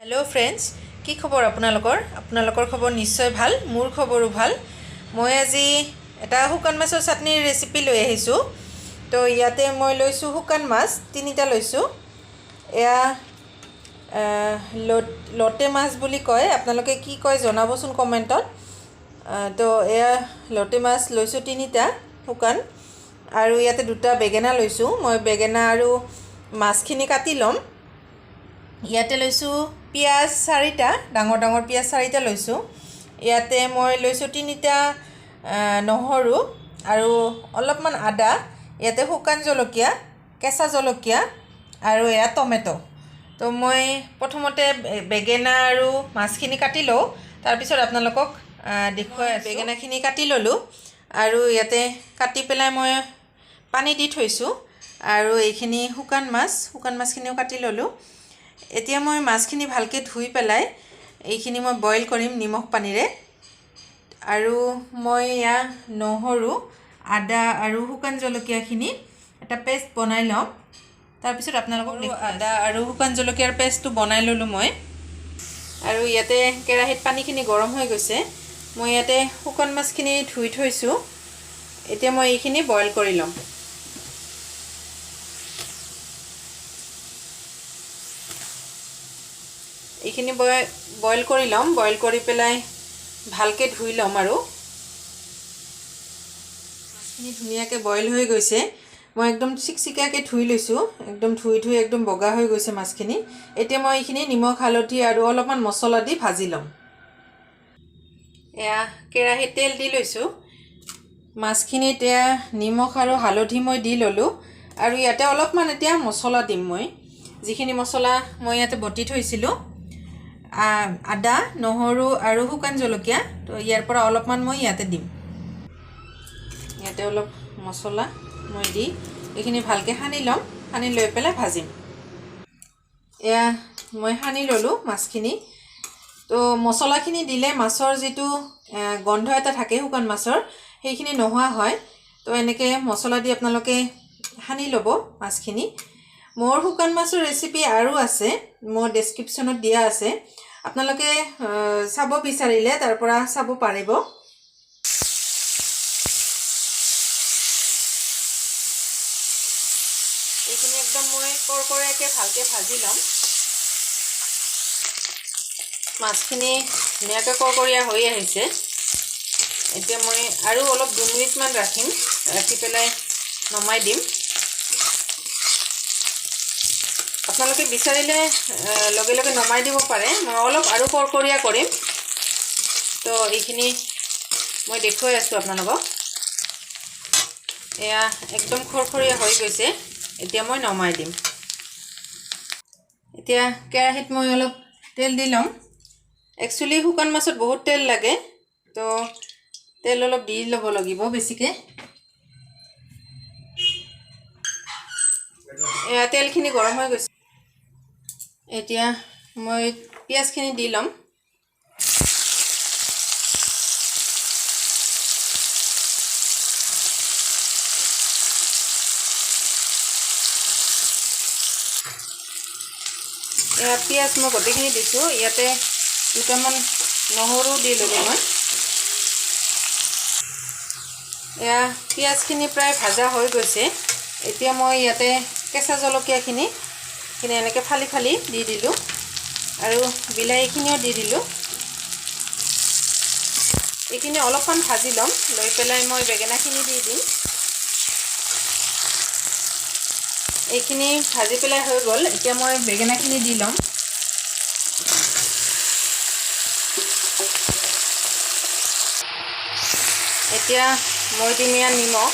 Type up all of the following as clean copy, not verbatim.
hello friends की खबर आपनालोकर खबर निश्चय भाल मोर खबरो भाल मैं আজি এটা শুকান মাছৰ চাটনিৰ ৰেচিপি লৈ আহিছো তো ইয়াতে মই লৈছো শুকান মাছ তিনিটা লৈছো এয়া লটে মাছ বুলি কয় আপোনালোকে কি কয় জনাবচোন কমেন্টত তো এয়া লটে মাছ লৈছো তিনিটা শুকান আৰু ইয়াতে দুটা বেগেনা লৈছো মই বেগেনা আৰু মাছখিনি কাটি লম ইয়াতে লৈছো পিয়াজ 4টা ডাঙৰ ডাঙৰ পিয়াজ 4টা লৈছো ইয়াতে মই লৈছো 3টা নহৰু আৰু অলপমান আদা ইয়াতে শুকান জলকীয়া কেঁচা জলকীয়া আৰু এয়া টমেটো তো মই প্ৰথমতে বেগেনা আৰু মাছখিনি কাটি লও তাৰ পিছত আপোনালোকক দেখুৱাই বেগেনাখিনি কাটি ললো আৰু ইয়াতে কাটি পেলাই মই পানী দি থৈছো আৰু এইখিনি শুকান মাছখিনিও কাটি ললো এতিয়া মই মাছখিনি ভালকে ধুই পেলাই এইখিনি মই বইল কৰিম নিমখ পানীৰে আৰু মই ইয়া নহৰু আদা আৰু শুকান জলকীয়াখিনি এটা পেষ্ট বনাই লম তাৰ পিছত আপোনালোকক আদা আৰু শুকান জলকীয়াৰ পেষ্টটো বনাই ললো মই আৰু ইয়াতে কেৰাহীত পানীখিনি গৰম হৈ গৈছে মই ইয়াতে শুকান মাছখিনি ধুই থৈছো এতিয়া মই এইখিনি বইল কৰি লম এইখিনি বইল কৰি লম বইল কৰি পেলাই ভালকে ধুই লম আৰু মাছখিনি ধুনিয়াকে বইল হৈ গৈছে মই একদম চিকচিকাকে ধুই লৈছো একদম ধুই একদম বগা হৈ গৈছে মাছখিনি এতিয়া মই এইখিনি নিমখ হালধি আৰু অলপমান মছলা দি ভাজি লম এয়া কেৰাহীত তেল দি লৈছো মাছখিনিত এয়া নিমখ আৰু হালধি মই দি ললো আৰু ইয়াতে অলপমান এতিয়া মছলা দিম মই যিখিনি মছলা মই ইয়াতে বটি থৈছিলো আদা নহৰু আৰু শুকান জলকীয়া তো ইয়াৰ পৰা অলপমান মই ইয়াতে দিম ইয়াতে অলপ মছলা মই দি এইখিনি ভালকে সানি লম সানি লৈ পেলাই ভাজিম এয়া মই সানি ললো মাছখিনি তো মছলাখিনি দিলে মাছৰ যেটো গন্ধ এটা থাকে শুকান মাছৰ সেইখিনি নোহোৱা হয় তো এনেকে মছলা দি আপোনালোকে সানি লব মাছখিনি মোৰ শুকান মাছৰ ৰেচিপি আৰু আছে মোৰ ডেসক্ৰিপচনত দিয়া আছে আপোনালোকে চাব বিচাৰিলে তাৰ পৰা চাব পাৰিব এইখিনি একদম মই কৰকৰীয়াকে ভালকে ভাজি লম মাছখিনি ধুনীয়াকৈ কৰকৰীয়া হৈ আহিছে এতিয়া মই আৰু অলপ 2 মিনিট মান ৰাখি পেলাই নমাই দিম আপোনালোকে বিচাৰিলে লগে লগে নমাই দিব পাৰে মই অলপ আৰু কৰকৰীয়া কৰিম তো এইখিনি মই দেখুৱাই আছো আপোনালোকক এয়া একদম খৰখৰীয়া হৈ গৈছে এতিয়া মই নমাই দিম এতিয়া কেৰাহীত মই অলপ তেল দি লম একচুয়ালি শুকান মাছত বহুত তেল লাগে তো তেল অলপ দি ল'ব লাগিব বেছিকে এয়া তেলখিনি গৰম হৈ গৈছে এতিয়া মই পিয়াজখিনি দি লম এয়া পিয়াজ মই গোটেইখিনি দিছো ইয়াতে দুটামান নহৰু দি ললো মই এয়া পিয়াজখিনি প্ৰায় ভাজা হৈ গৈছে এতিয়া মই ইয়াতে কেঁচা জলকীয়াখিনি এনেকে ফালি ফালি দি দিলো আৰু বিলাহীখিনিও দি দিলো এইখিনি অলপমান ভাজি লম লৈ পেলাই মই বেগেনাখিনি দি দিম এইখিনি ভাজি পেলাই হৈ গ'ল এতিয়া মই বেগেনাখিনি দি লম এতিয়া মই দিম ইয়াত নিমখ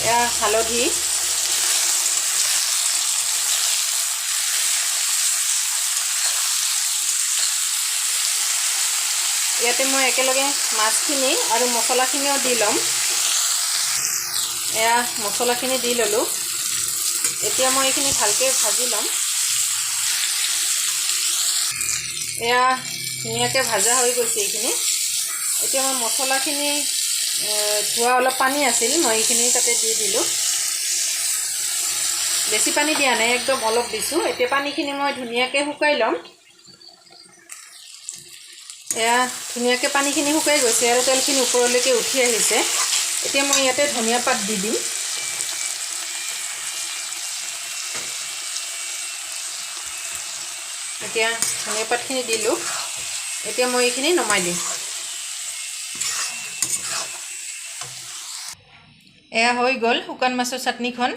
এয়া হালধি ইয়াতে মই একেলগে মাছখিনি আৰু মছলাখিনিও দি লম এয়া মছলাখিনি দি ললো এতিয়া মই এইখিনি ভালকে ভাজি লম এয়া ধুনীয়াকৈ ভাজা হৈ গৈছে এইখিনি এতিয়া মই মছলাখিনি ধোৱা অলপ পানী আছিল মই এইখিনি তাতে দি দিলো বেছি পানী দিয়া নাই একদম অলপ দিছোঁ এতিয়া পানীখিনি মই ধুনীয়াকৈ শুকাই ল'ম এয়া ধুনীয়াকৈ পানীখিনি শুকাই গৈছে আৰু তেলখিনি ওপৰলৈকে উঠি আহিছে এতিয়া মই ইয়াতে ধনিয়া পাত দি দিম এতিয়া ধনিয়া পাতখিনি দিলোঁ এতিয়া মই এইখিনি নমাই দিম এয়া হৈ গ'ল শুকান মাছৰ চাটনিখন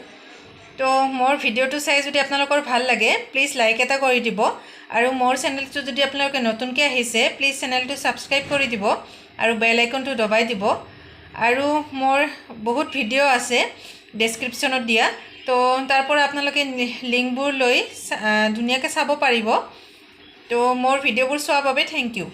তো মোৰ ভিডিঅ'টো চাই যদি আপোনালোকৰ ভাল লাগে প্লিজ লাইক এটা কৰি দিব আৰু মোৰ চেনেলটো যদি আপোনালোকে নতুনকৈ আহিছে প্লিজ চেনেলটো ছাবস্ক্ৰাইব কৰি দিব আৰু বেল আইকনটো দবাই দিব আৰু মোৰ বহুত ভিডিঅ' আছে ডেছক্ৰিপশ্যনত দিয়া তো তাৰ পৰা আপোনালোকে লিংকবোৰ লৈ ধুনীয়াকৈ চাব পাৰিব তো মোৰ ভিডিঅ'বোৰ চোৱাৰ বাবে থেংক ইউ